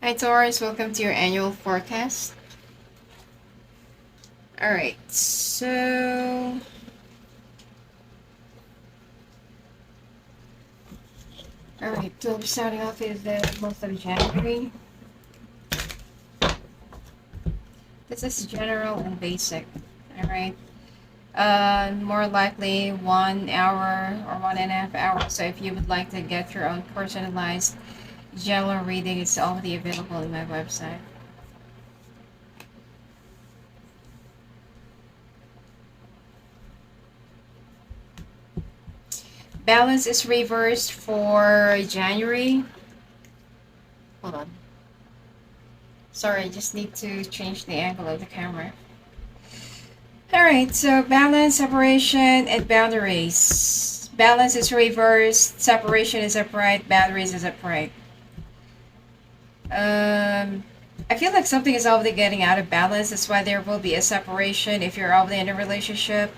Hi Taurus, welcome to your annual forecast. Alright, so we're starting off with the month of January. This is general and basic. Alright. More likely 1 hour or 1.5 hours. So if you would like to get your own personalized general reading, it's already available on my website. Balance is reversed for January. Hold on. Sorry, I just need to change the angle of the camera. Alright, so balance, separation, and boundaries. Balance is reversed, separation is upright, boundaries is upright. I feel like something is already getting out of balance. That's why there will be a separation if you're already in a relationship.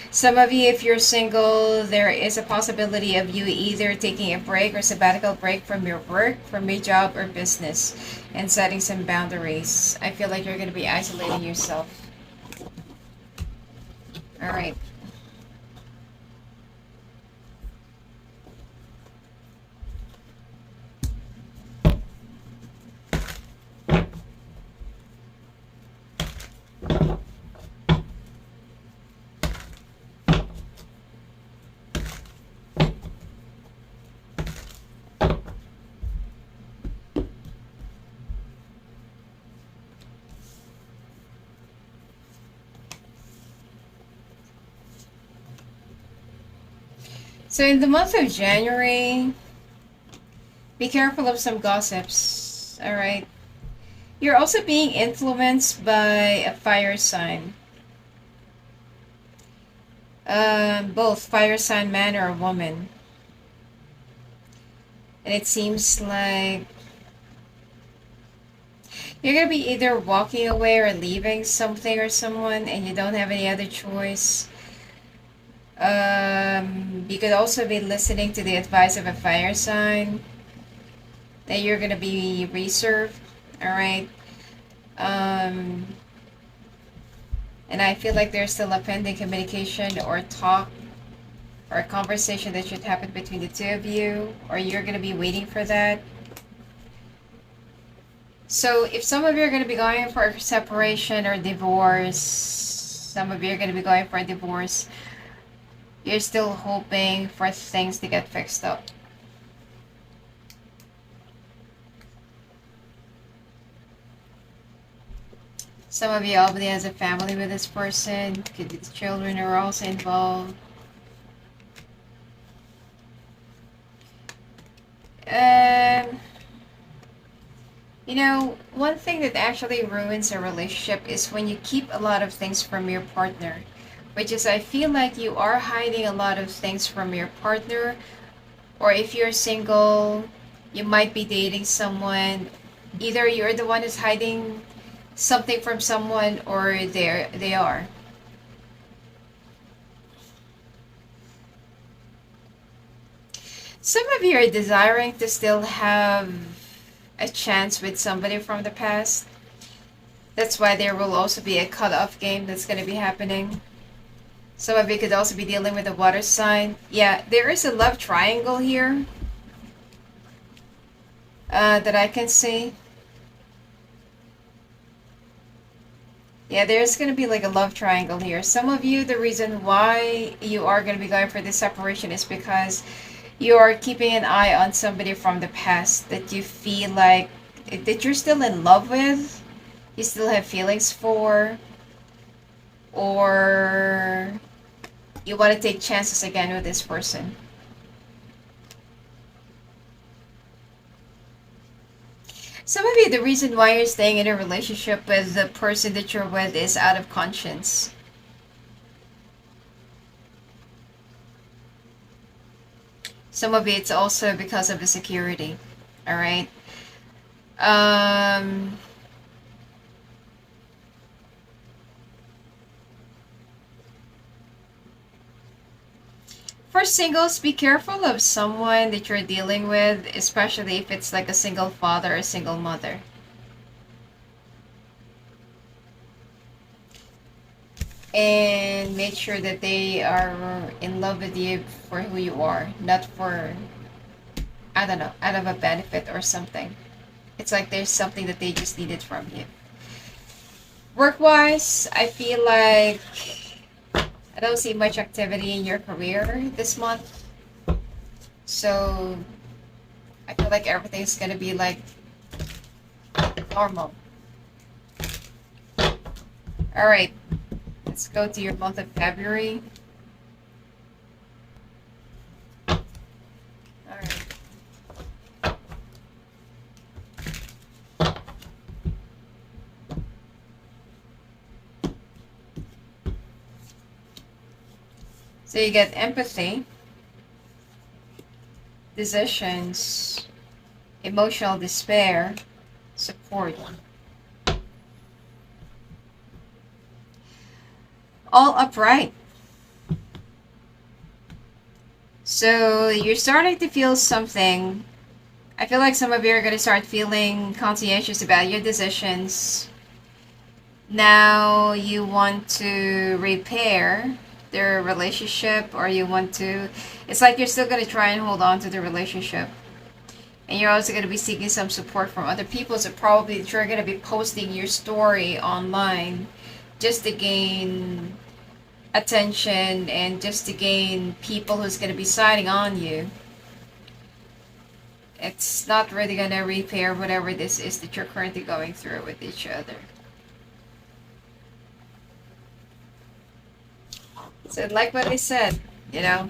Some of you, if you're single, there is a possibility of you either taking a break or sabbatical break from your work, from your job or business, and setting some boundaries. I feel like you're going to be isolating yourself. All right. So in the month of January, be careful of some gossips, all right? You're also being influenced by a fire sign. Both fire sign man or woman. And it seems like you're going to be either walking away or leaving something or someone and you don't have any other choice. You could also be listening to the advice of a fire sign that you're going to be reserved, all right? And I feel like there's still a pending communication or talk or a conversation that should happen between the two of you, or you're going to be waiting for that. So if some of you are going to be going for a separation or divorce, some of you are going to be going for a divorce, you're still hoping for things to get fixed up. Some of you already has a family with this person. Could be the children are also involved. You know, one thing that actually ruins a relationship is when you keep a lot of things from your partner. Which is, I feel like you are hiding a lot of things from your partner. Or if you're single, you might be dating someone. Either you're the one who's hiding something from someone or they are. Some of you are desiring to still have a chance with somebody from the past. That's why there will also be a cut-off game that's going to be happening. Some of you could also be dealing with a water sign. Yeah, there is a love triangle here that I can see. Yeah, there's going to be like a love triangle here. Some of you, the reason why you are going to be going for this separation is because you are keeping an eye on somebody from the past that you feel like that you're still in love with, you still have feelings for, or you want to take chances again with this person. Some of you, the reason why you're staying in a relationship with the person that you're with is out of conscience. Some of it's also because of the security. All right. For singles, be careful of someone that you're dealing with, especially if it's like a single father or a single mother. and make sure that they are in love with you for who you are, not for, I don't know, out of a benefit or something. It's like there's something that they just needed from you. Work wise, I feel like I don't see much activity in your career this month. So I feel like everything's gonna be like normal. Alright, let's go to your month of February. Alright. So you get empathy, decisions, emotional despair, support. All upright. So you're starting to feel something. I feel like some of you are going to start feeling conscientious about your decisions. Now you want to repair their relationship, or you want to, it's like you're still going to try and hold on to the relationship. And you're also going to be seeking some support from other people. So probably you're going to be posting your story online just to gain attention and just to gain people who's going to be signing on you. It's not really going to repair whatever this is that you're currently going through with each other. So like what I said, you know,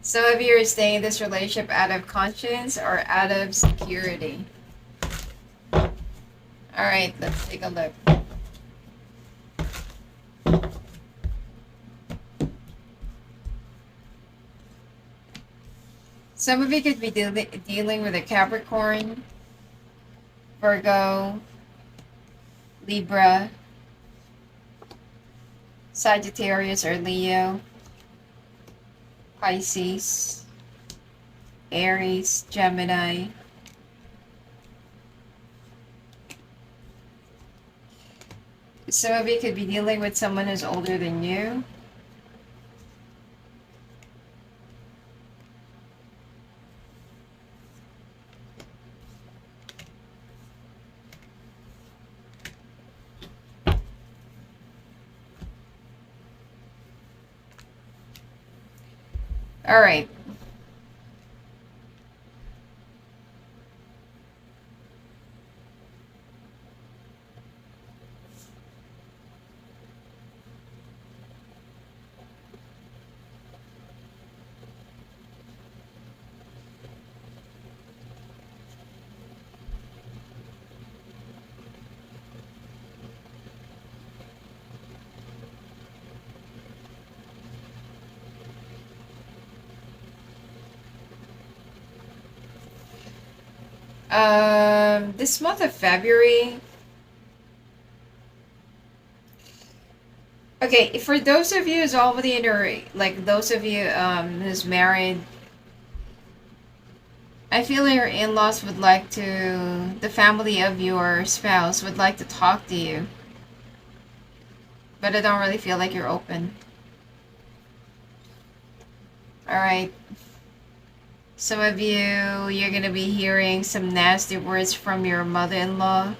some of you are staying in this relationship out of conscience or out of security. Alright, let's take a look. Some of you could be dealing with a Capricorn, Virgo, Libra, Sagittarius or Leo, Pisces, Aries, Gemini. Some of you could be dealing with someone who's older than you. All right. This month of February. Okay, for those of you who's already in a, like those of you who's married, I feel your in-laws would like to, the family of your spouse would like to talk to you. But I don't really feel like you're open. Alright. Some of you, you're going to be hearing some nasty words from your mother-in-law.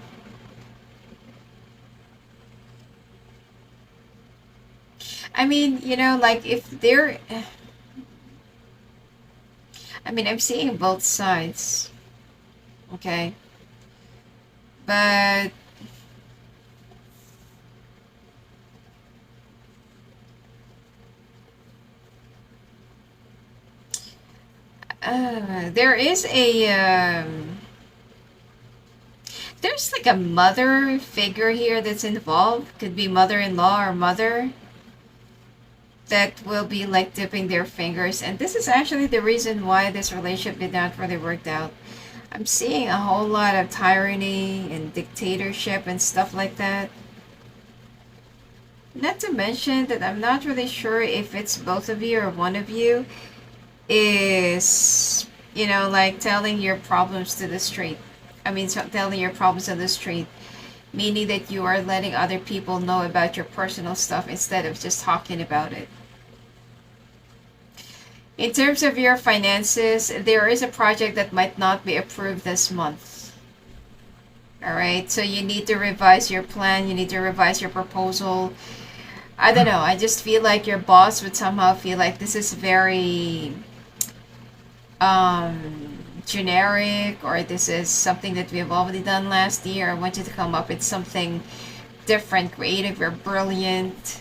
I mean, you know, like if they're... I mean, I'm seeing both sides. Okay? But... there is a... there's like a mother figure here that's involved. Could be mother-in-law or mother. That will be like dipping their fingers. And this is actually the reason why this relationship did not really work out. I'm seeing a whole lot of tyranny and dictatorship and stuff like that. Not to mention that I'm not really sure if it's both of you or one of you is, you know, like telling your problems to the street. I mean, telling your problems on the street. meaning that you are letting other people know about your personal stuff instead of just talking about it. In terms of your finances, there is a project that might not be approved this month. All right, so you need to revise your plan, you need to revise your proposal. I don't know, I just feel like your boss would somehow feel like this is very generic, or this is something that we've already done last year. I want you to come up with something different, creative, or brilliant.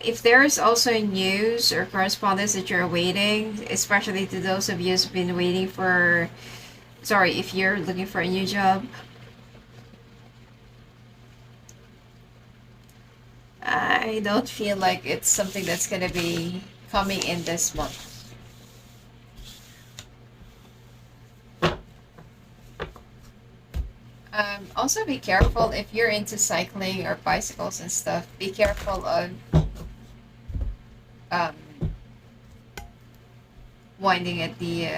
If there's also news or correspondence that you're waiting, especially to those of you who've been waiting for, sorry, if you're looking for a new job, I don't feel like it's something that's going to be coming in this month. Also, be careful if you're into cycling or bicycles and stuff. Be careful of um, winding at the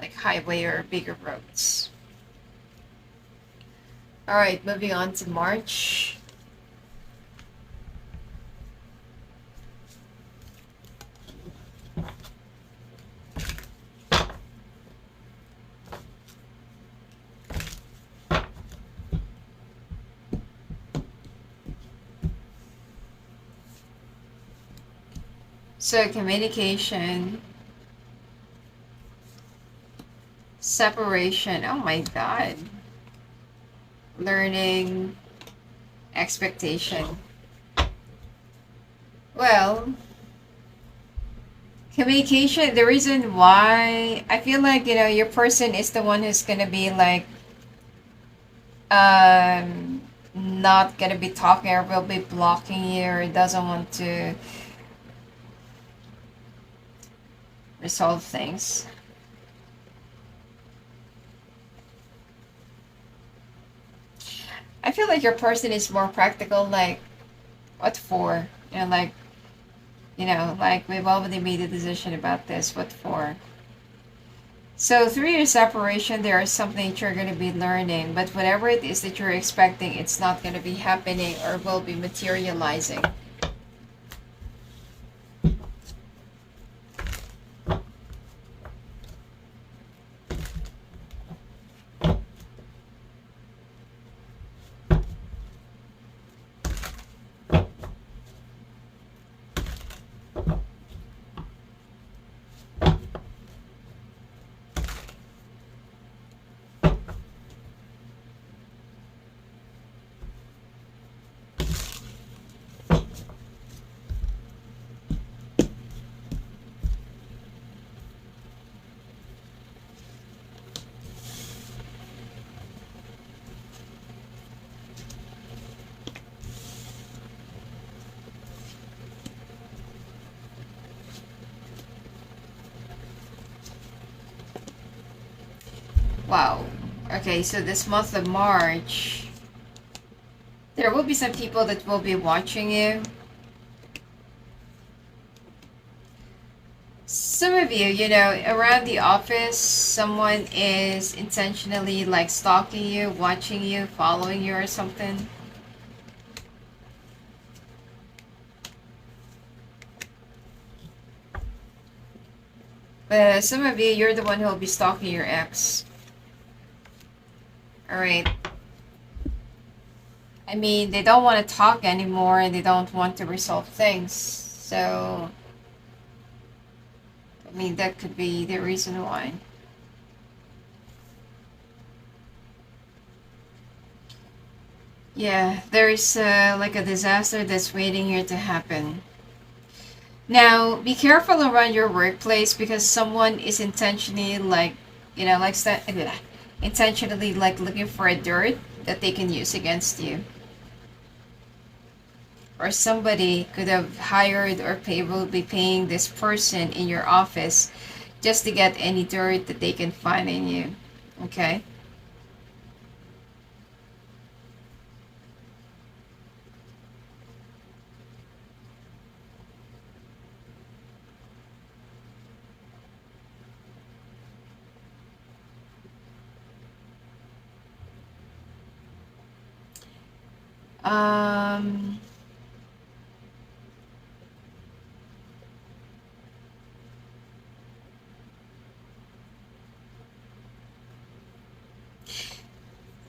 like highway or bigger roads. All right, moving on to March. So communication, separation. Oh my God. Learning, expectation. Well, communication, the reason why I feel like, your person is the one who's gonna be like um not gonna be talking, or will be blocking you, or doesn't want to resolve things. I feel like your person is more practical, like what for? Like we've already made a decision about this, what for? So through your separation, there is something that you're going to be learning, but whatever it is that you're expecting, it's not going to be happening or will be materializing. Wow. Okay, so this month of March, there will be some people that will be watching you. Some of you, around the office, someone is intentionally like stalking you, watching you, following you, or something. But some of you, you're the one who will be stalking your ex. Alright. I mean, they don't want to talk anymore, and they don't want to resolve things. So, I mean, that could be the reason why. Yeah, there's like a disaster that's waiting here to happen. Now, be careful around your workplace, because someone is intentionally like, intentionally like looking for a dirt that they can use against you. Or somebody could have hired or will be paying this person in your office just to get any dirt that they can find in you. Okay? Um,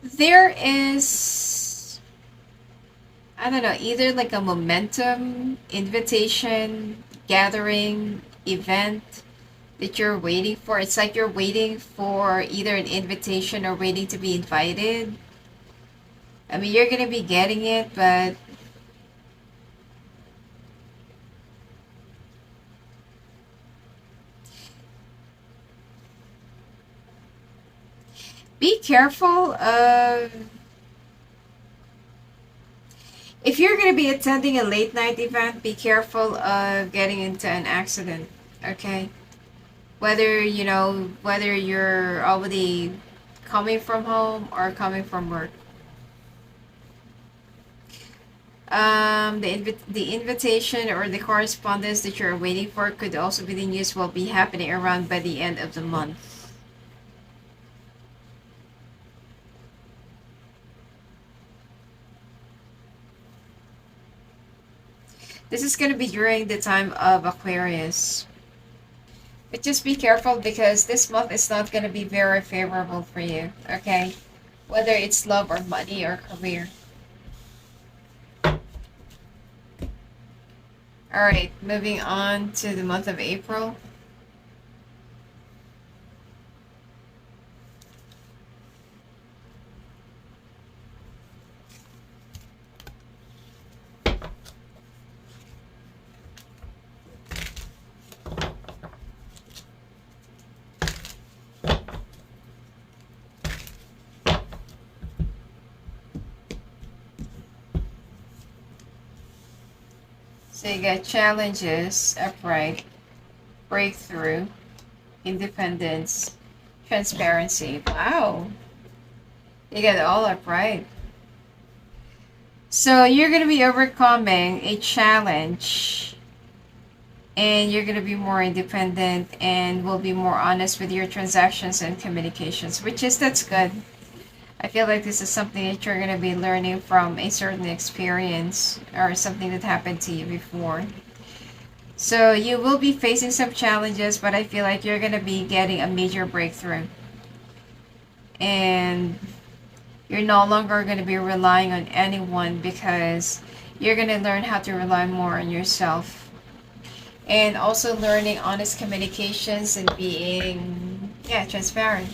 there is, I don't know, either like a momentum, invitation, gathering, event that you're waiting for. It's like you're waiting for either an invitation or waiting to be invited. I mean, you're going to be getting it, but be careful of, if you're going to be attending a late night event, be careful of getting into an accident, okay? Whether you're already coming from home or coming from work. The invitation or the correspondence that you're waiting for could also be the news will be happening around by the end of the month. This is going to be during the time of Aquarius. But just be careful because this month is not going to be very favorable for you, okay? Whether it's love or money or career. Alright, moving on to the month of April. So you got challenges, upright, breakthrough, independence, transparency. Wow. You got it all upright. So you're going to be overcoming a challenge and you're going to be more independent and will be more honest with your transactions and communications, which is that's good. I feel like this is something that you're going to be learning from a certain experience or something that happened to you before. So you will be facing some challenges, but I feel like you're going to be getting a major breakthrough. And you're no longer going to be relying on anyone because you're going to learn how to rely more on yourself. And also learning honest communications and being, transparent.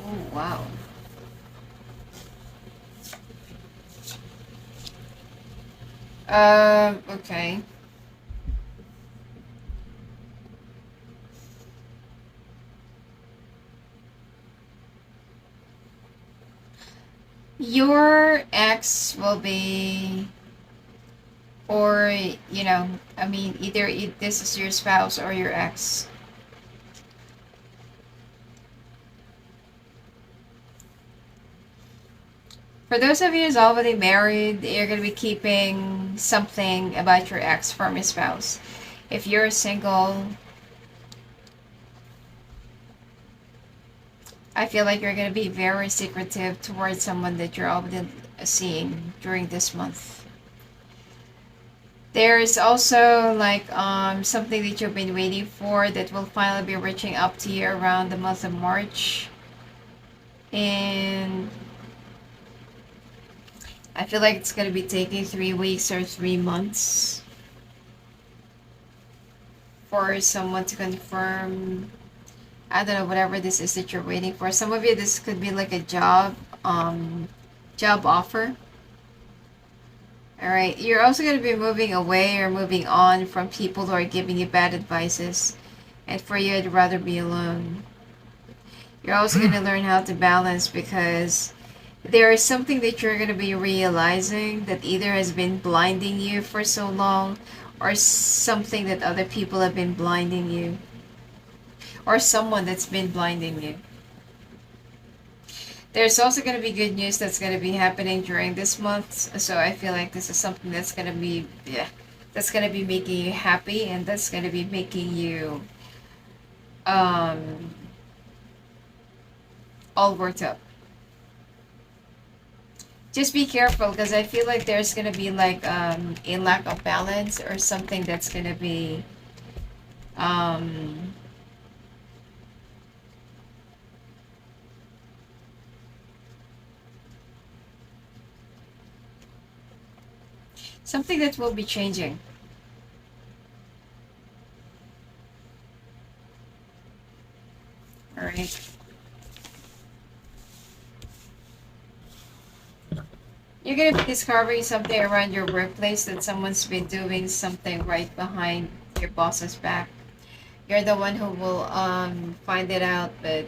Oh, wow. Okay. Your ex will be, or, I mean, either this is your spouse or your ex. For those of you who's already married, you're going to be keeping something about your ex from your spouse. If you're single, I feel like you're going to be very secretive towards someone that you're already seeing during this month. There's also like something that you've been waiting for that will finally be reaching up to you around the month of March. And I feel like it's going to be taking 3 weeks or 3 months. for someone to confirm, I don't know, whatever this is that you're waiting for. Some of you, this could be like a job offer. All right. You're also going to be moving away or moving on from people who are giving you bad advices. And for you, I'd rather be alone. You're also going to learn how to balance because there is something that you're going to be realizing that either has been blinding you for so long or something that other people have been blinding you or someone that's been blinding you. There's also going to be good news that's going to be happening during this month. So I feel like this is something that's going to be, yeah, that's going to be making you happy and that's going to be making you um, all worked up. Just be careful because I feel like there's going to be like a lack of balance or something that's going to be um, something that will be changing. All right. You're going to be discovering something around your workplace that someone's been doing something right behind your boss's back. You're the one who will find it out, but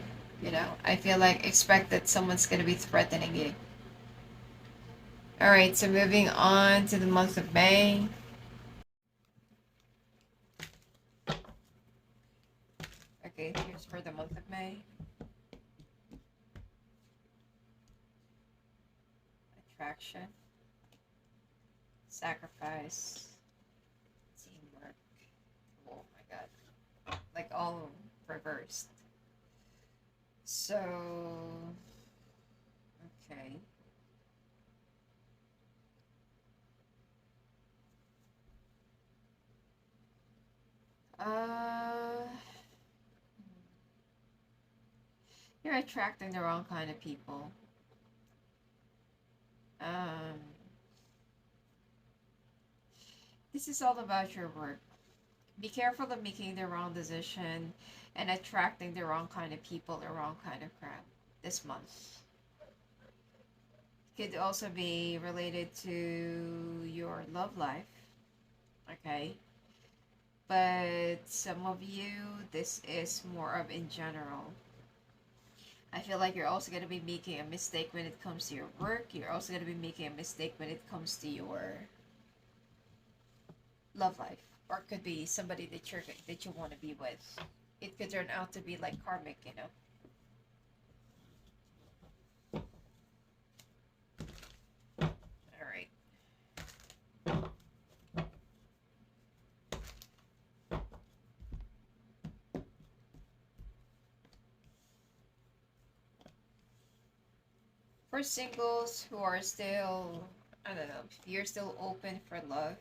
I feel like expect that someone's going to be threatening you. All right, so moving on to the month of May. Okay, here's for the month of May. Attraction, sacrifice, teamwork. Oh my god. Like all reversed. So, okay. Uh, you're attracting the wrong kind of people. Um, this is all about your work. Be careful of making the wrong decision and attracting the wrong kind of people, the wrong kind of crowd this month. Could also be related to your love life, okay? But some of you, this is more of in general. I feel like you're also going to be making a mistake when it comes to your work. You're also going to be making a mistake when it comes to your love life, or it could be somebody that you want to be with. It could turn out to be like karmic. All right. For singles who are still, I don't know, if you're still open for love,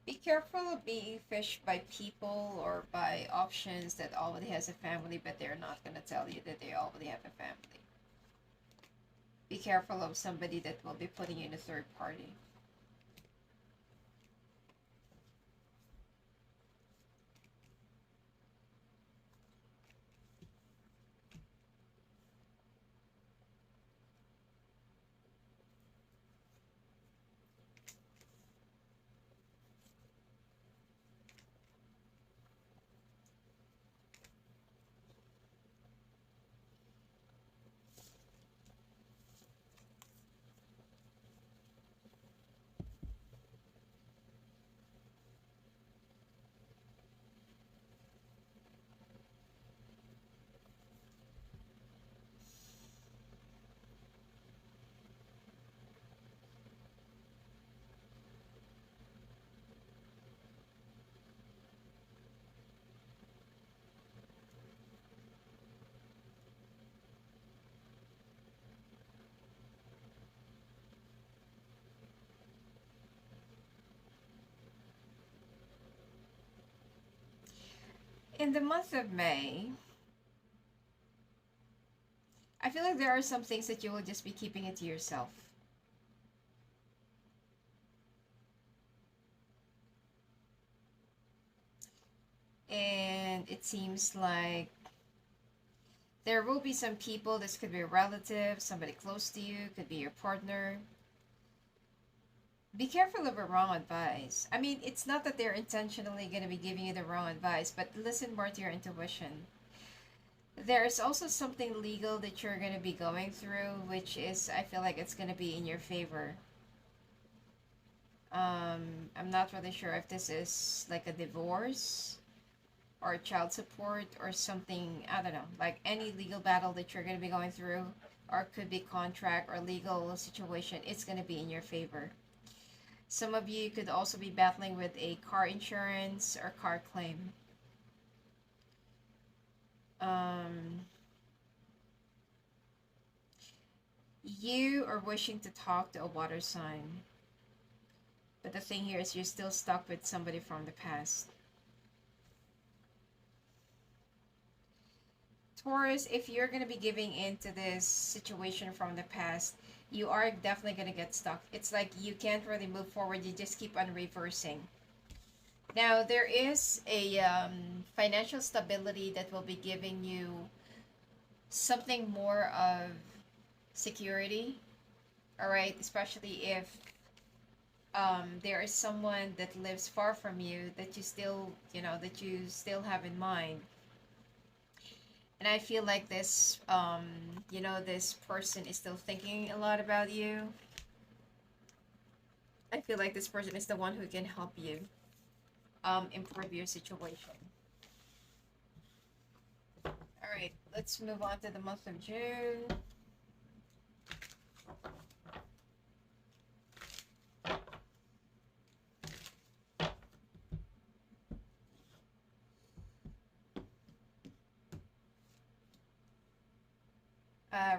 be careful of being fished by people or by options that already has a family, but they're not going to tell you that they already have a family. Be careful of somebody that will be putting you in a third party. In the month of May, I feel like there are some things that you will just be keeping it to yourself. it seems like there will be some people, this could be a relative, somebody close to you, could be your partner. Be careful of the wrong advice. I mean, it's not that they're intentionally going to be giving you the wrong advice, but listen more to your intuition. There's also something legal that you're going to be going through, which is, I feel like it's going to be in your favor. I'm not really sure if this is like a divorce or child support or something, I don't know, like any legal battle that you're going to be going through, or could be contract or legal situation, it's going to be in your favor. Some of you could also be battling with a car insurance or car claim. Um, you are wishing to talk to a water sign. But the thing here is you're still stuck with somebody from the past. Taurus, if you're going to be giving in to this situation from the past, you are definitely going to get stuck. It's like you can't really move forward. You just keep on reversing. Now, there is a financial stability that will be giving you something more of security. All right, especially if there is someone that lives far from you that you still, that you still have in mind. And I feel like this, this person is still thinking a lot about you. I feel like this person is the one who can help you improve your situation. All right, let's move on to the month of June.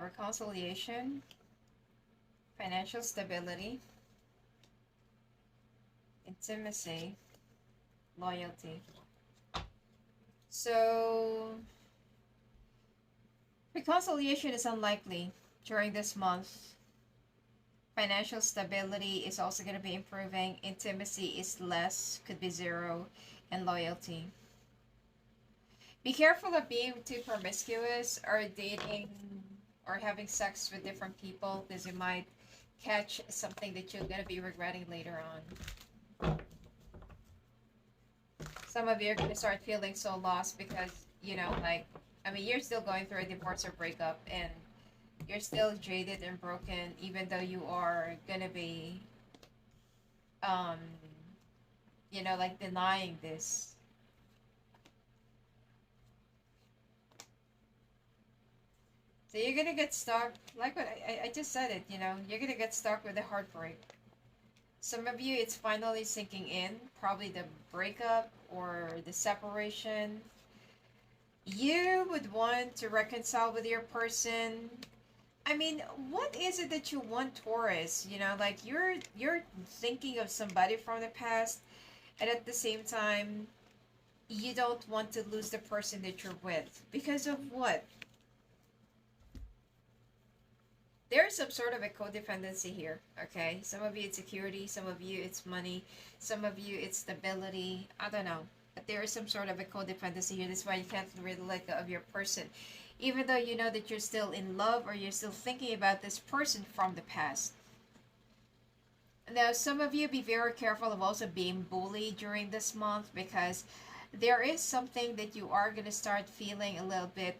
Reconciliation, financial stability, intimacy, loyalty. So, reconciliation is unlikely during this month. Financial stability is also going to be improving. Intimacy is less, could be zero, and loyalty. Be careful of being too promiscuous or dating or having sex with different people, because you might catch something that you're going to be regretting later on. Some of you are going to start feeling so lost because, you're still going through a divorce or breakup, and you're still jaded and broken, even though you are going to be, denying this. So you're gonna get stuck, like what I just said it, you're gonna get stuck with the heartbreak. Some of you, it's finally sinking in, probably the breakup or the separation. You would want to reconcile with your person. I mean, what is it that you want, Taurus? You're thinking of somebody from the past, and at the same time, you don't want to lose the person that you're with. Because of what? There's some sort of a codependency here, okay? Some of you it's security, some of you it's money, some of you it's stability. I don't know. But there is some sort of a codependency here. That's why you can't really let go of your person. Even though you know that you're still in love or you're still thinking about this person from the past. Now, some of you be very careful of also being bullied during this month, because there is something that you are going to start feeling a little bit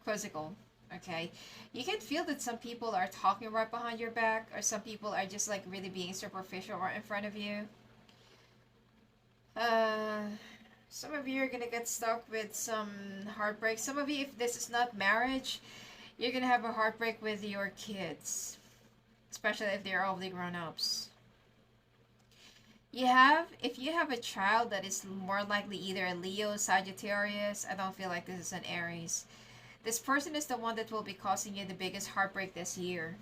quizzical. Okay, you can feel that some people are talking right behind your back, or some people are just like really being superficial right in front of you. Some of you are gonna get stuck with some heartbreak. Some of you, if this is not marriage, you're gonna have a heartbreak with your kids, especially if they're already grown-ups. If you have a child that is more likely either a Leo, Sagittarius, I don't feel like this is an Aries. This person is the one that will be causing you the biggest heartbreak this year.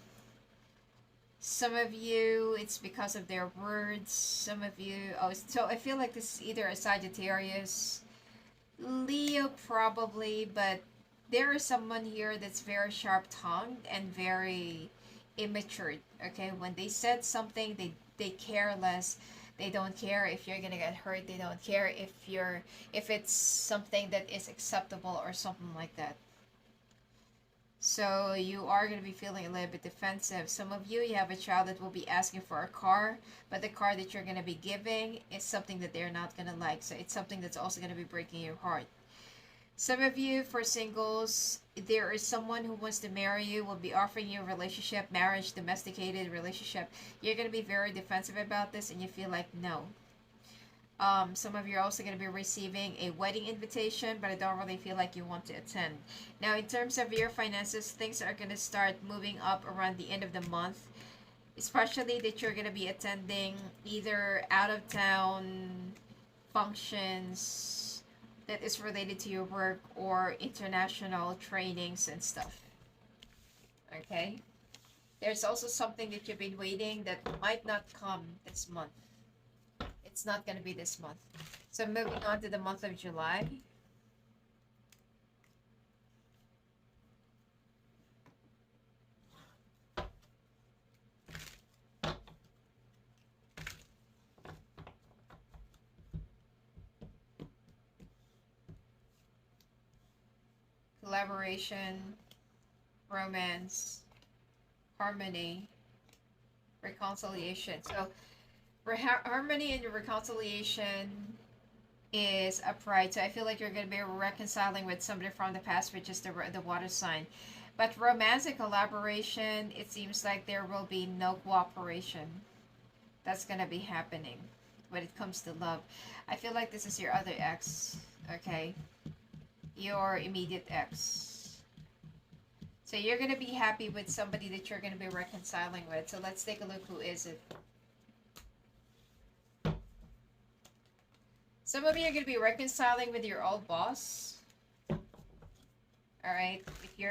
Some of you, it's because of their words. Some of you, so I feel like this is either a Sagittarius, Leo probably, but there is someone here that's very sharp-tongued and very immature, okay? When they said something, they care less. They don't care if you're gonna get hurt. They don't care if it's something that is acceptable or something like that. So you are going to be feeling a little bit defensive. Some of you, you have a child that will be asking for a car, but the car that you're going to be giving is something that they're not going to like. So it's something that's also going to be breaking your heart. Some of you, for singles, there is someone who wants to marry you, will be offering you a relationship, marriage, domesticated relationship. You're going to be very defensive about this and you feel like no. Some of you are also going to be receiving a wedding invitation, but I don't really feel like you want to attend. Now, in terms of your finances, things are going to start moving up around the end of the month, especially that you're going to be attending either out of town functions that is related to your work or international trainings and stuff. Okay? There's also something that you've been waiting that might not come this month. It's not going to be this month. So moving on to the month of July. Collaboration, romance, harmony, reconciliation. So harmony and reconciliation is upright. So I feel like you're going to be reconciling with somebody from the past, which is the water sign. But romantic collaboration, it seems like there will be no cooperation. That's going to be happening when it comes to love. I feel like this is your other ex, okay? Your immediate ex. So you're going to be happy with somebody that you're going to be reconciling with. So let's take a look. Who is it? Some of you are going to be reconciling with your old boss. Alright? If you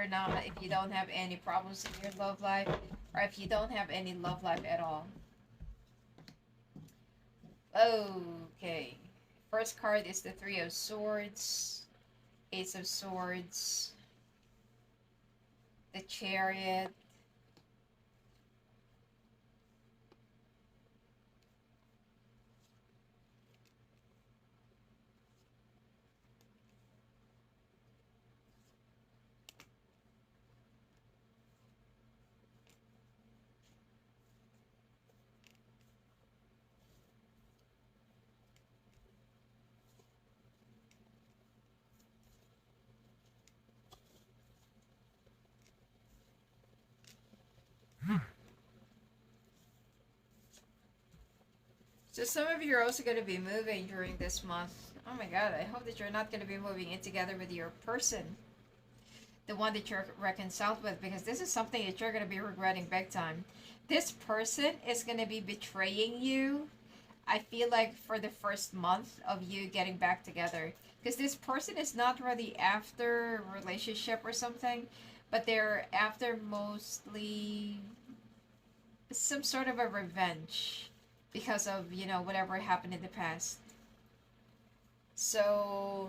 don't have any problems in your love life, or if you don't have any love life at all. Okay. First card is the Three of Swords, Ace of Swords, the Chariot, So some of you are also going to be moving during this month. Oh my god, I hope that you're not going to be moving in together with your person. The one that you're reconciled with, because this is something that you're going to be regretting big time. This person is going to be betraying you, I feel like, for the first month of you getting back together. Because this person is not really after a relationship or something, but they're after mostly some sort of a revenge because of, whatever happened in the past. So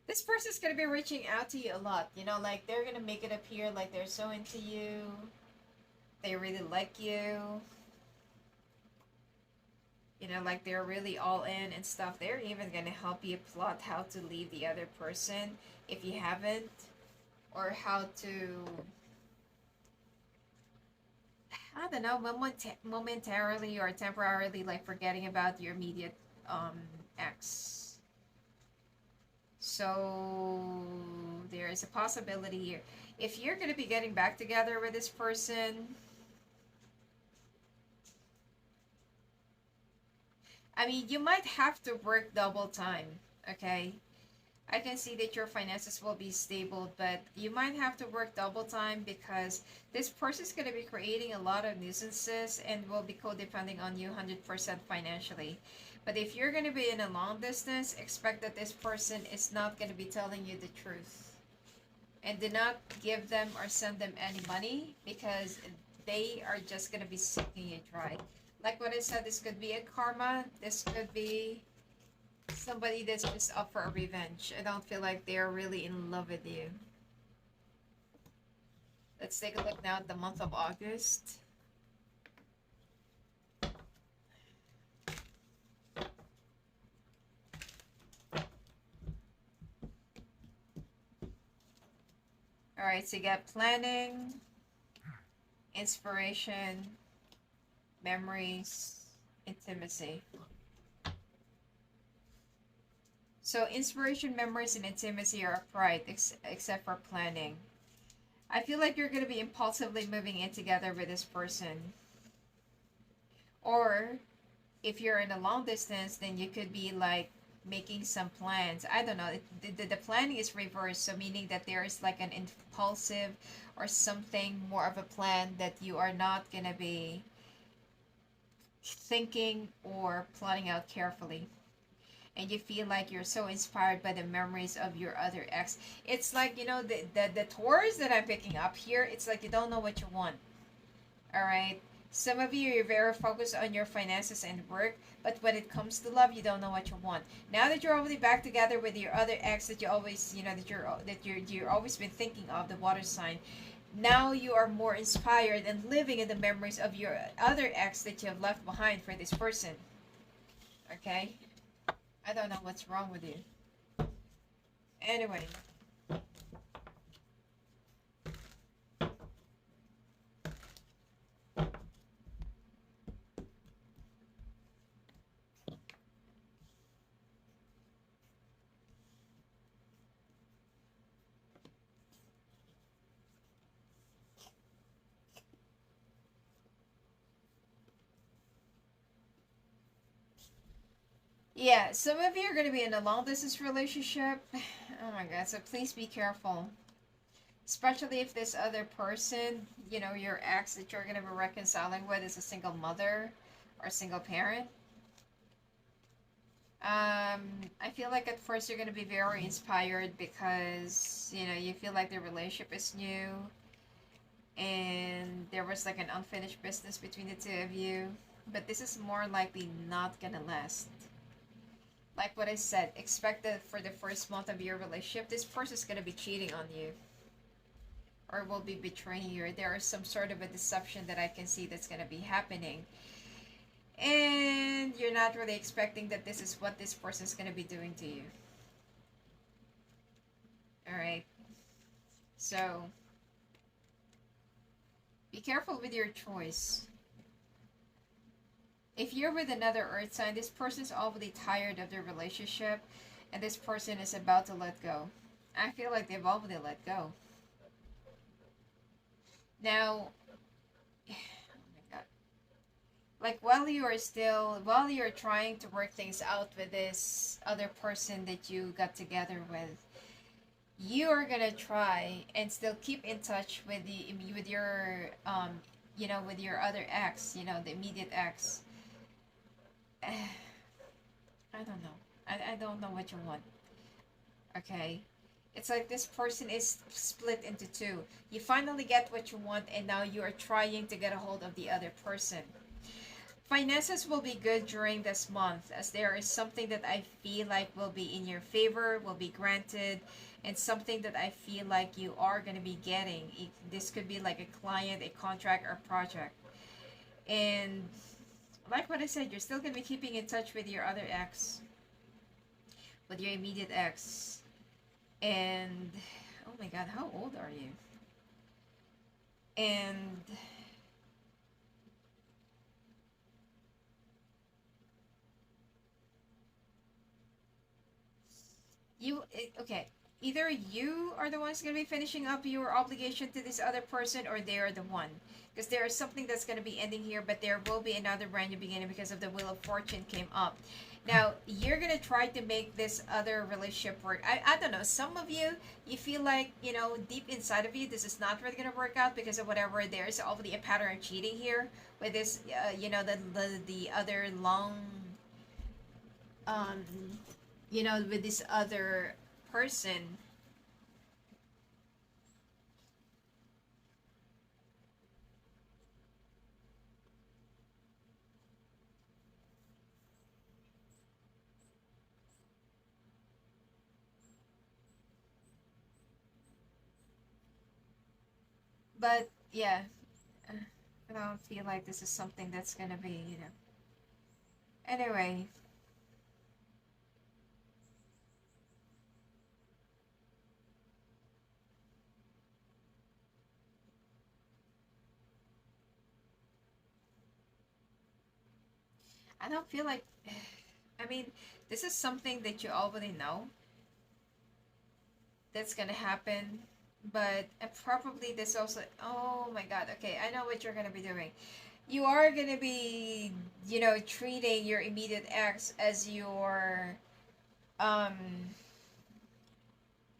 this person's gonna be reaching out to you a lot. Like they're gonna make it appear like they're so into you. They really like you. Like they're really all in and stuff. They're even gonna help you plot how to leave the other person if you haven't, or how to, I don't know, momentarily or temporarily, like forgetting about your immediate ex. So there is a possibility here. If you're gonna be getting back together with this person, I mean, you might have to work double time, okay? I can see that your finances will be stable, but you might have to work double time because this person is going to be creating a lot of nuisances and will be codepending on you 100% financially. But if you're going to be in a long distance, expect that this person is not going to be telling you the truth. And do not give them or send them any money because they are just going to be sucking you dry. Like what I said, this could be a karma. This could be Somebody that's just up for a revenge. I don't feel like they're really in love with you. Let's take a look now at the month of August. Alright, so you got planning, inspiration, memories, intimacy. So inspiration, memories, and intimacy are upright, except for planning. I feel like you're going to be impulsively moving in together with this person. Or if you're in a long distance, then you could be like making some plans. I don't know. The planning is reversed, so meaning that there is like an impulsive or something more of a plan that you are not going to be thinking or plotting out carefully. And you feel like you're so inspired by the memories of your other ex. It's like, the Taurus that I'm picking up here, it's like you don't know what you want. All right. Some of you are very focused on your finances and work, but when it comes to love, you don't know what you want. Now that you're already back together with your other ex that you always, you're always been thinking of, the water sign. Now you are more inspired and living in the memories of your other ex that you have left behind for this person. Okay? I don't know what's wrong with you. Anyway. Yeah, some of you are going to be in a long distance relationship. Oh my god, so please be careful. Especially if this other person, your ex that you're going to be reconciling with is a single mother or single parent. I feel like at first you're going to be very inspired because, you feel like the relationship is new and there was like an unfinished business between the two of you. But this is more likely not going to last. Like what I said, expect that for the first month of your relationship, this person is going to be cheating on you. Or will be betraying you. Or there is some sort of a deception that I can see that's going to be happening. And you're not really expecting that this is what this person is going to be doing to you. Alright. So, be careful with your choice. If you're with another earth sign, this person is already tired of their relationship and this person is about to let go. I feel like they've already let go. Now, oh my god. Like while you're trying to work things out with this other person that you got together with, you are gonna try and still keep in touch with your with your other ex, the immediate ex. I don't know. I don't know what you want. Okay? It's like this person is split into two. You finally get what you want and now you are trying to get a hold of the other person. Finances will be good during this month as there is something that I feel like will be in your favor, will be granted, and something that I feel like you are going to be getting. This could be like a client, a contract, or project. And like what I said, you're still going to be keeping in touch with your other ex, with your immediate ex. And oh my god, how old are you? And okay, either you are the ones going to be finishing up your obligation to this other person or they are the one, because there is something that's going to be ending here, but there will be another brand new beginning because of the Wheel of Fortune came up. Now you're going to try to make this other relationship work. I don't know, some of you feel like deep inside of you this is not really going to work out because of whatever. There's already a pattern of cheating here with this the other long with this other person. But yeah, I don't feel like this is something that's gonna be, Anyway, I don't feel like. I mean, this is something that you already know that's gonna happen, but probably this also. Oh my God! Okay, I know what you're gonna be doing. You are gonna be, treating your immediate ex as your um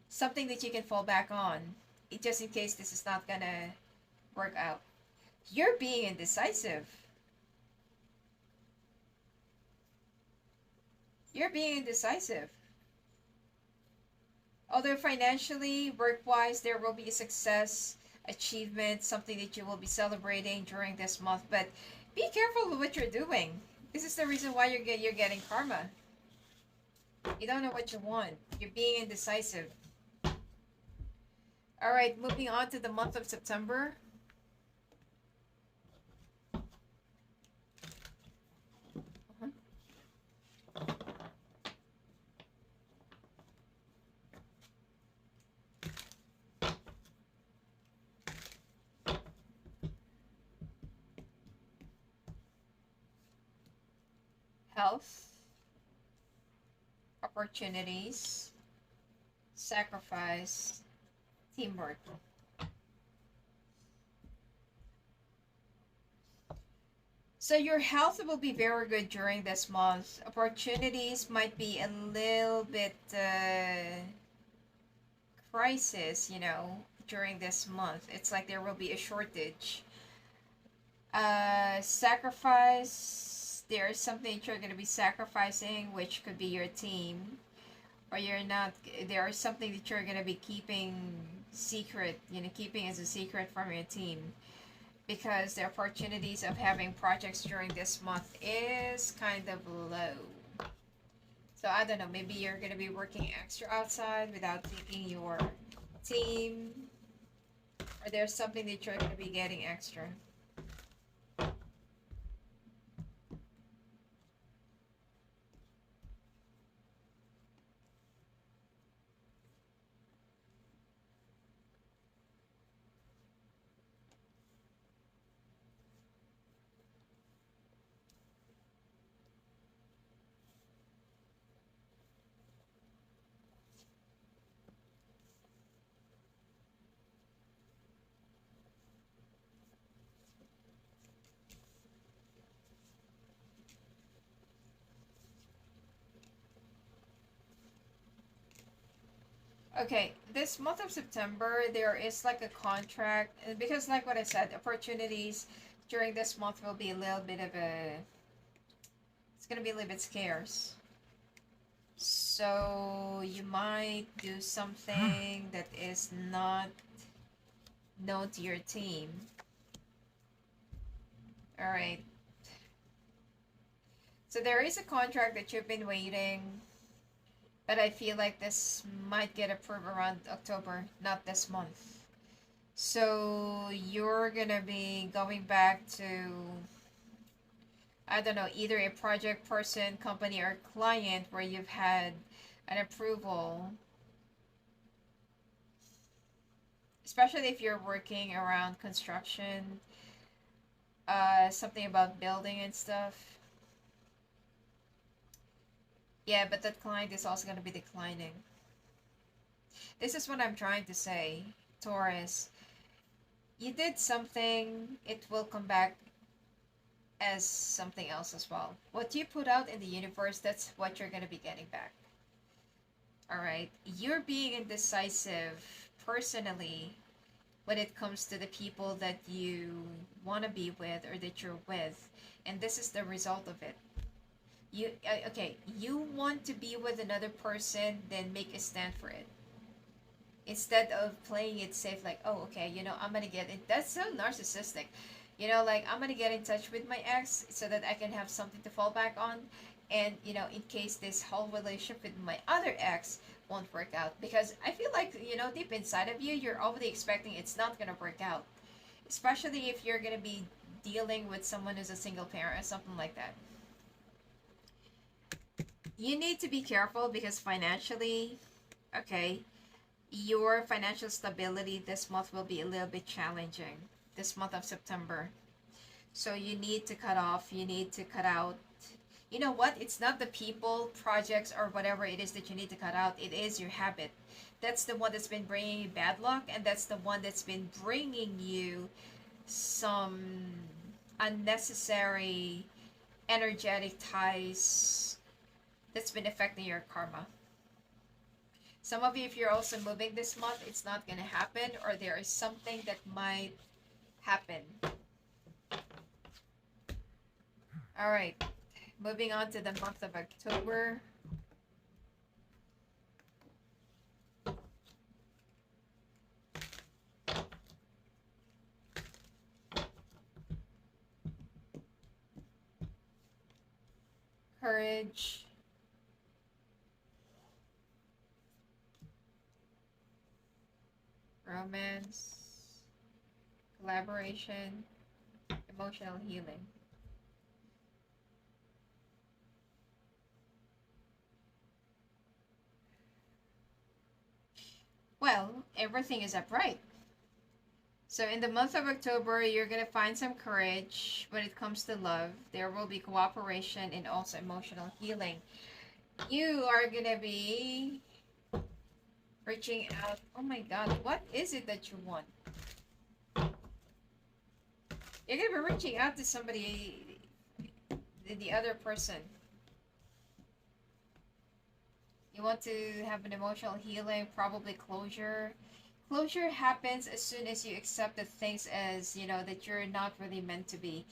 something that you can fall back on, just in case this is not gonna work out. You're being indecisive. You're being indecisive. Although financially, work wise, there will be a success, achievement, something that you will be celebrating during this month. But be careful with what you're doing. This is the reason why you're getting karma. You don't know what you want. You're being indecisive. All right, moving on to the month of September. Uh-huh. Health, opportunities, sacrifice, teamwork. So your health will be very good during this month. Opportunities might be a little bit crisis, during this month. It's like there will be a shortage. Sacrifice. There is something that you're going to be sacrificing, which could be your team, or you're not. There is something that you're going to be keeping secret. Keeping as a secret from your team, because the opportunities of having projects during this month is kind of low. So I don't know, maybe you're going to be working extra outside without taking your team, or there's something that you're going to be getting extra. Okay, this month of September, there is like a contract, because like what I said, opportunities during this month will be a little bit of a, it's going to be a little bit scarce. So you might do something that is not known to your team. All right. So there is a contract that you've been waiting, but I feel like this might get approved around October, not this month. So you're gonna be going back to, I don't know, either a project person, company, or client where you've had an approval, especially if you're working around construction, something about building and stuff. Yeah, but that client is also going to be declining. This is what I'm trying to say, Taurus. You did something, it will come back as something else as well. What you put out in the universe, that's what you're going to be getting back. Alright? You're being indecisive personally when it comes to the people that you want to be with or that you're with. And this is the result of it. Okay, you want to be with another person, then make a stand for it. Instead of playing it safe, like, oh, okay, I'm gonna get in. That's so narcissistic. Like, I'm gonna get in touch with my ex so that I can have something to fall back on. And, in case this whole relationship with my other ex won't work out. Because I feel like, deep inside of you, you're already expecting it's not gonna work out. especially if you're going to be dealing with someone who's a single parent or something like that. You need to be careful because financially, okay, your financial stability this month will be a little bit challenging this month of September. So you need to cut off, you need to cut out. You know what? It's not the people, projects, or whatever it is that you need to cut out. It is your habit. That's the one that's been bringing you bad luck, and that's the one that's been bringing you some unnecessary energetic ties that's been affecting your karma. Some of you, if you're also moving this month, it's not going to happen, or there is something that might happen. All right, moving on to the month of October. Courage. Romance. Collaboration. Emotional healing. Well, everything is upright. So in the month of October, you're going to find some courage when it comes to love. There will be cooperation and also emotional healing. You are going to be reaching out. Oh my God, what is it that you want? You're going to be reaching out to somebody, the other person. You want to have an emotional healing, probably closure. Closure happens as soon as you accept the things as, that you're not really meant to be.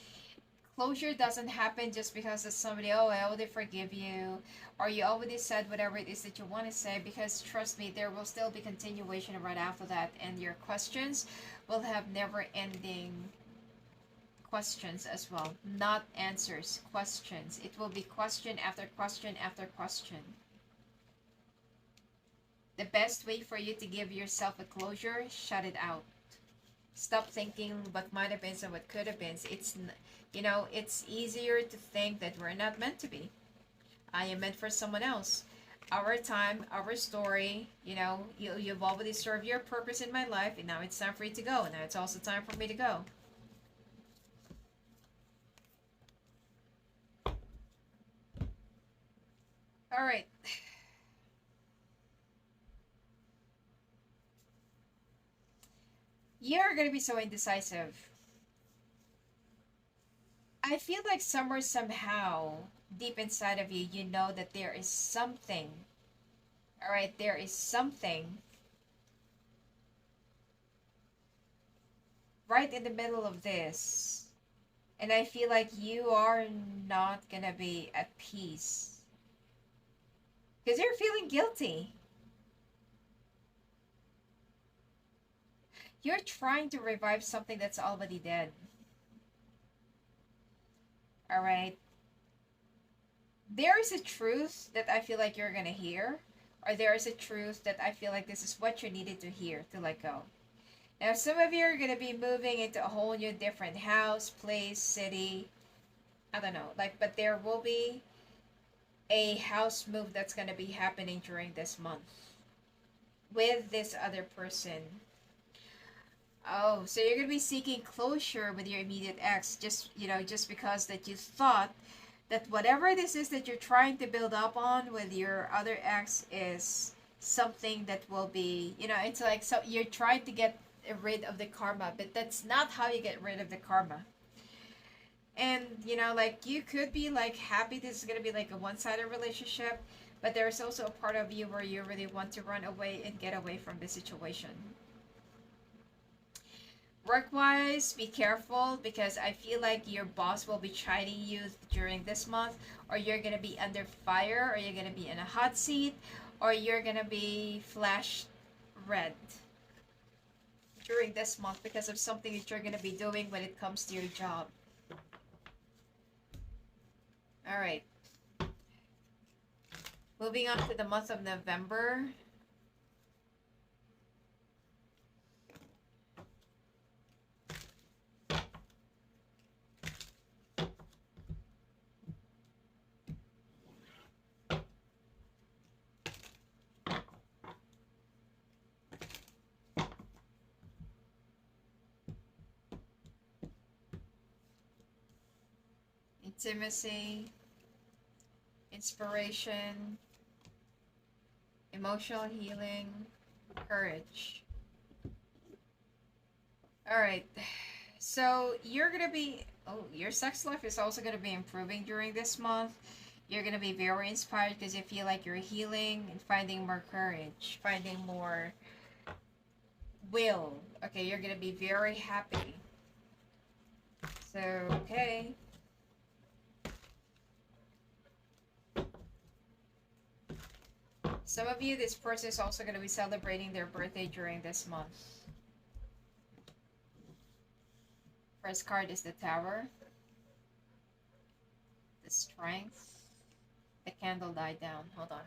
Closure doesn't happen just because of somebody, oh, I already forgive you, or you already said whatever it is that you want to say, because trust me, there will still be continuation right after that, and your questions will have never-ending questions as well. Not answers, questions. It will be question after question after question. The best way for you to give yourself a closure, shut it out. Stop thinking what might have been and what could have been. It's easier to think that we're not meant to be. I am meant for someone else. Our time, our story, you've already served your purpose in my life, and now it's time for you to go. Now it's also time for me to go. All right. You're going to be so indecisive. I feel like somewhere, somehow, deep inside of you, you know that there is something. All right, there is something right in the middle of this. And I feel like you are not going to be at peace. Because you're feeling guilty. You're trying to revive something that's already dead. All right. There is a truth that I feel like you're going to hear, or there is a truth that I feel like this is what you needed to hear to let go. Now, some of you are going to be moving into a whole new different house, place, city. I don't know. But there will be a house move that's going to be happening during this month with this other person. Oh, so you're going to be seeking closure with your immediate ex, just because that you thought that whatever this is that you're trying to build up on with your other ex is something that will be, it's like, so you're trying to get rid of the karma, but that's not how you get rid of the karma. And, you could be happy this is going to be a one-sided relationship, but there's also a part of you where you really want to run away and get away from the situation. Work-wise, be careful because I feel like your boss will be chiding you during this month, or you're going to be under fire, or you're going to be in a hot seat, or you're going to be flashed red during this month because of something that you're going to be doing when it comes to your job. All right. Moving on to the month of November. intimacy, inspiration, emotional healing, courage. All right. So you're gonna be, oh, your sex life is also gonna be improving during this month. You're gonna be very inspired because you feel like you're healing and finding more courage, finding more will. Okay, you're gonna be very happy. So, okay. Some of you, this person is also gonna be celebrating their birthday during this month. First card is the Tower, the Strength. The candle died down. Hold on.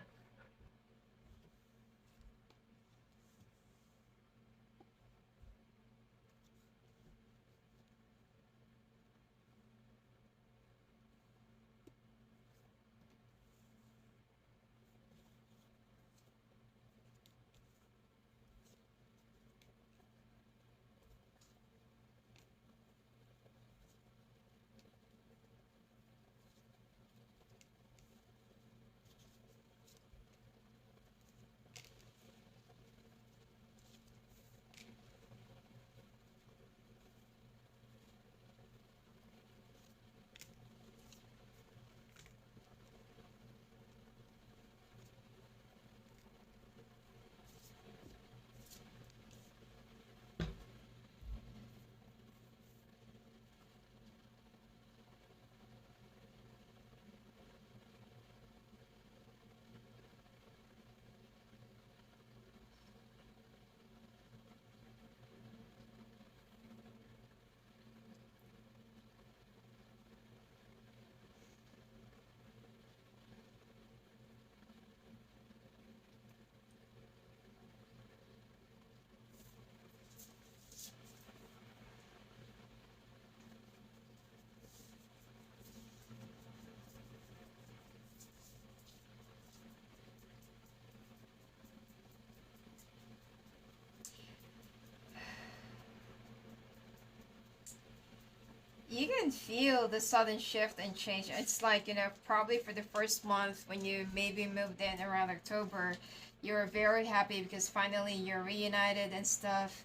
You can feel the sudden shift and change. It's like, probably for the first month when you maybe moved in around October, you were very happy because finally you're reunited and stuff.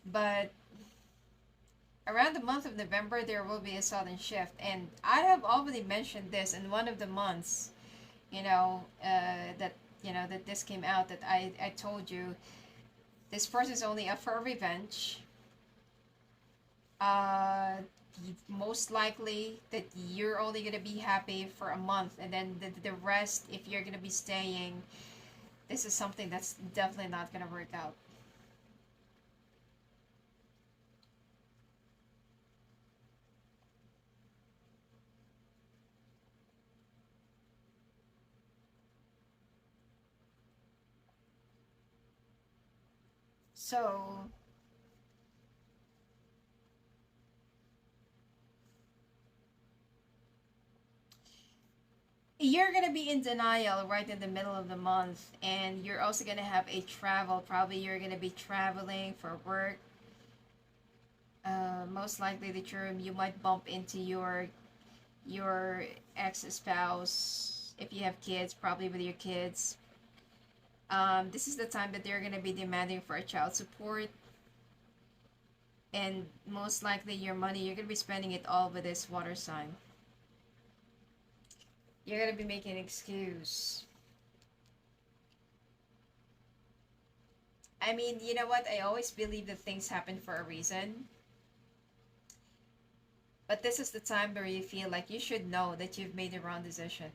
But around the month of November, there will be a sudden shift. And I have already mentioned this in one of the months, that this came out, that I told you this person is only up for revenge. uh Most likely that you're only gonna be happy for a month, and then the rest, if you're gonna be staying, this is something that's definitely not gonna work out. So you're gonna be in denial right in the middle of the month, and you're also gonna have a travel. Probably you're gonna be traveling for work. Most likely the term, you might bump into your ex-spouse if you have kids, probably with your kids. This is the time that they're gonna be demanding for a child support, and most likely your money, you're gonna be spending it all with this water sign. You're gonna be making an excuse. I mean, you know what? I always believe that things happen for a reason. But this is the time where you feel like you should know that you've made the wrong decision.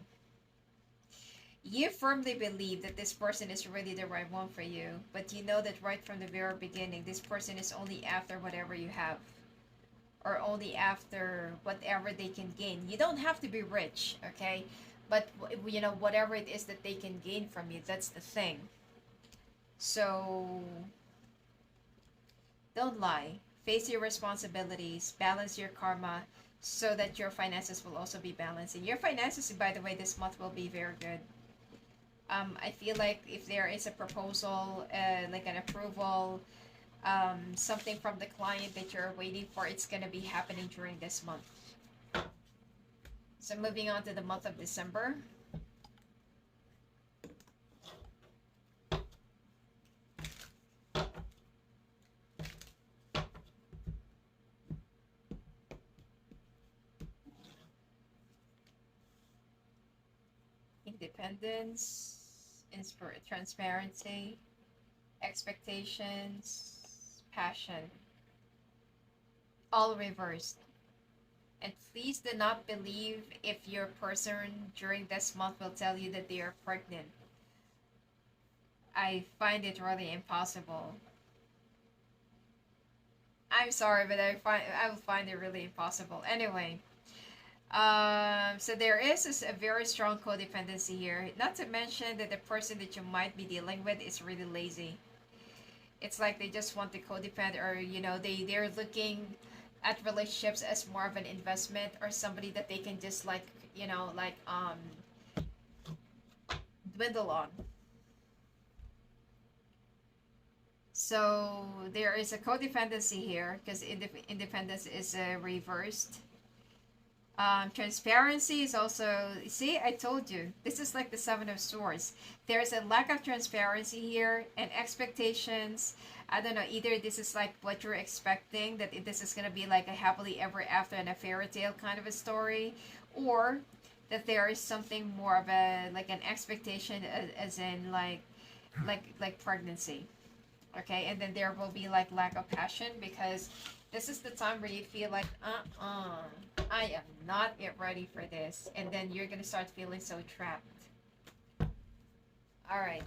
You firmly believe that this person is really the right one for you, but you know that right from the very beginning, this person is only after whatever you have, or only after whatever they can gain. You don't have to be rich, okay? But whatever it is that they can gain from you, that's the thing. So don't lie. Face your responsibilities, balance your karma, so that your finances will also be balancing. Your finances, by the way, this month will be very good. I feel like if there is a proposal, like an approval, something from the client that you're waiting for, it's gonna be happening during this month. So moving on to the month of December. Independence, transparency, expectations, passion, all reversed. And please do not believe if your person during this month will tell you that they are pregnant. I find it really impossible. I'm sorry, but I will find it really impossible. Anyway, so there is a very strong codependency here. Not to mention that the person that you might be dealing with is really lazy. It's like they just want to codepend, or they're looking at relationships as more of an investment, or somebody that they can just like dwindle on. So there is a codependency here because independence is reversed. Transparency is also, see, I told you, this is like the Seven of Swords. There's a lack of transparency here and expectations. I don't know, either this is like what you're expecting, that this is going to be like a happily ever after and a fairy tale kind of a story, or that there is something more of a, like an expectation as in like pregnancy. Okay, and then there will be like lack of passion because this is the time where you feel like I am not yet ready for this, and then you're gonna start feeling so trapped. All right.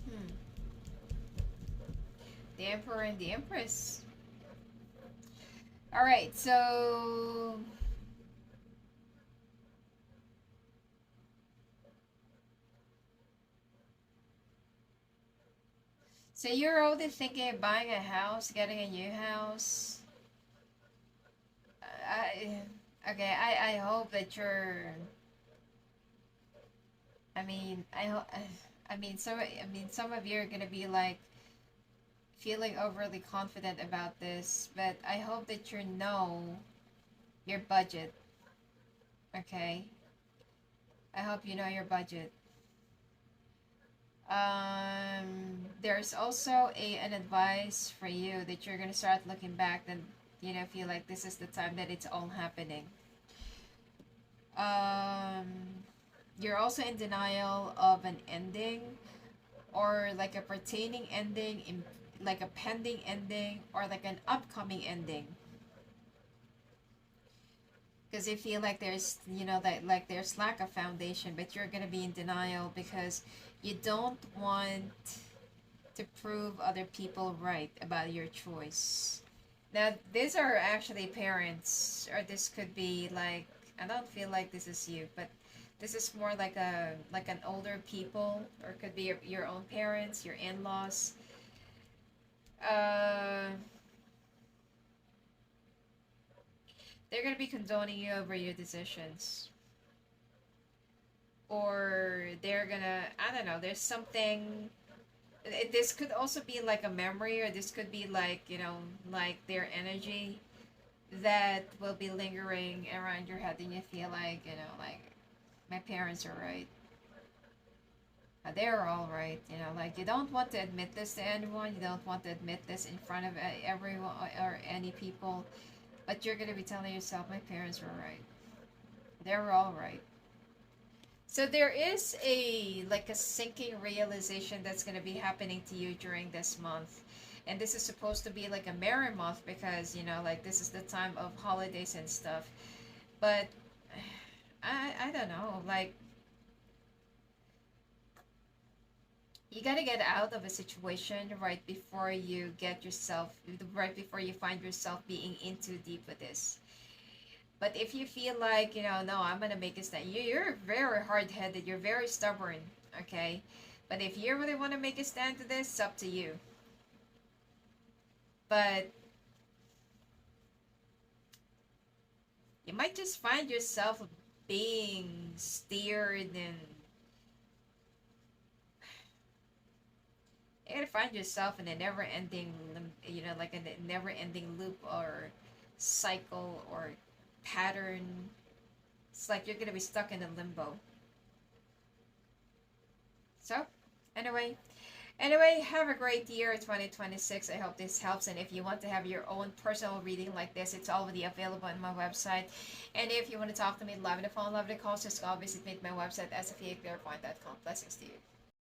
Hmm. The Emperor and the Empress. All right, so you're already thinking of buying a house, getting a new house. I okay. I hope that you're. I mean, I hope. Some of you are gonna be like feeling overly confident about this, but I hope that you know your budget. Okay, I hope you know your budget. There's also an advice for you that you're gonna start looking back and feel like this is the time that it's all happening. Um, you're also in denial of an ending, or like a pertaining ending, in like a pending ending, or like an upcoming ending. Because you feel like there's that like there's lack of foundation, but you're gonna be in denial because you don't want to prove other people right about your choice. Now these are actually parents, or this could be like, I don't feel like this is you, but this is more like an older people, or it could be your own parents, your in-laws. uh they're gonna be condoning you over your decisions, or they're gonna, I don't know, there's something. This could also be like a memory, or this could be like like their energy that will be lingering around your head, and you feel like like my parents are right. They're all right. Like you don't want to admit this to anyone, you don't want to admit this in front of everyone or any people, but you're gonna be telling yourself my parents were right. They're all right. So there is a like a sinking realization that's going to be happening to you during this month. And this is supposed to be like a merry month because, like this is the time of holidays and stuff. But I don't know, like you got to get out of a situation right before you find yourself being in too deep with this. But if you feel like, no, I'm gonna make a stand. You're very hard headed. You're very stubborn. Okay, but if you really want to make a stand to this, it's up to you. But you might just find yourself being steered, and you're gonna find yourself in a never-ending, like a never-ending loop or cycle or pattern. It's like you're gonna be stuck in a limbo. So, anyway, have a great year 2026. I hope this helps. And if you want to have your own personal reading like this, it's already available on my website. And if you want to talk to me live on the phone, live on the call, just go visit me at my website, sfaclearpoint.com. Blessings to you.